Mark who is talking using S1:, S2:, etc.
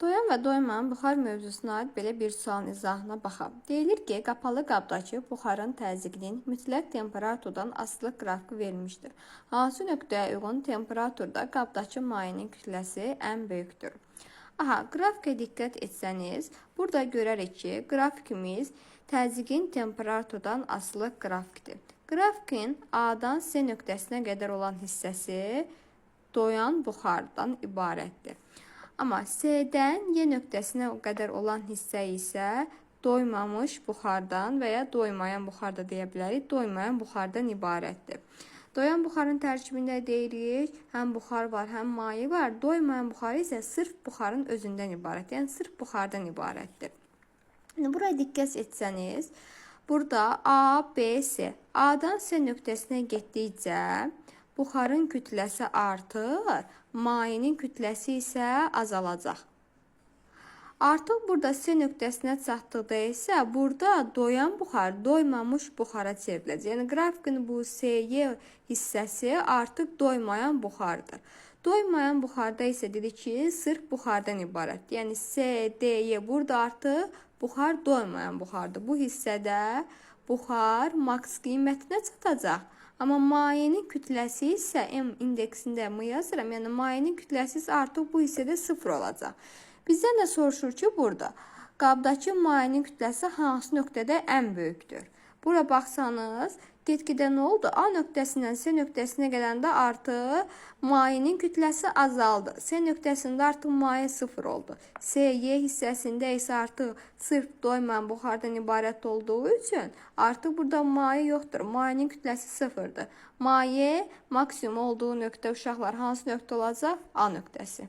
S1: Doyan və doymayan buxar mövzusuna aid belə bir sualın izahına baxaq. Deyilir ki, qapalı qabdakı buxarın təzyiqinin mütləq temperaturdan asılılıq qrafiki verilmişdir. Hansı nöqtəyə uyğun temperaturda qabdakı mayenin kütləsi ən böyükdür? Qrafikə diqqət etsəniz, burada görərik ki, qrafikimiz təzyiqin temperaturdan asılılıq qrafikidir. Grafikin A-dan C nöqtəsinə qədər olan hissəsi doyan buxardan ibarətdir. Amma C-dən Y nöqtəsinə qədər olan hissə isə doymamış buxardan və ya doymayan buxarda deyə bilərik, doymayan buxardan ibarətdir. Doyan buxarın tərkibində deyirik, həm buxar var, həm maye var. Doymayan buxar isə sırf buxarın özündən ibarət, yəni sırf buxardan ibarətdir. Buraya diqqət etsəniz, burada A, B, C. A-dan C nöqtəsinə getdikcə buxarın kütləsi artır, mayenin kütləsi isə azalacaq. Artıq burada C nöqtəsinə çatdıqda isə burada doyan buxar doymamış buxara çevriləcək. Yəni qrafikin bu CY hissəsi artıq doymayan buxardır. Doymayan buxarda isə dedik ki, sırf buxardan ibarət. Yəni C, D, Y burada artıq buxar doymayan buxardır. Bu hissədə buxar maks qiymətinə çatacaq. Amma mayenin kütləsi isə M indeksində M yazıram. Yəni mayenin kütləsi isə artıq bu hissədə 0 olacaq. Bizdən də soruşur ki, burada qabdakı mayenin kütləsi hansı nöqtədə ən böyükdür? Bura baxsanız, get-gedə nə oldu? A nöqtəsindən C nöqtəsinə gələndə artıq mayenin kütləsi azaldı. C nöqtəsində artıq maye 0 oldu. C, Y hissəsində isə artıq sırf doymayan buxardan ibarət olduğu üçün artıq burada maye yoxdur. Mayenin kütləsi 0-dır. Maye maksimum olduğu nöqtə uşaqlar hansı nöqtə olacaq? A nöqtəsi.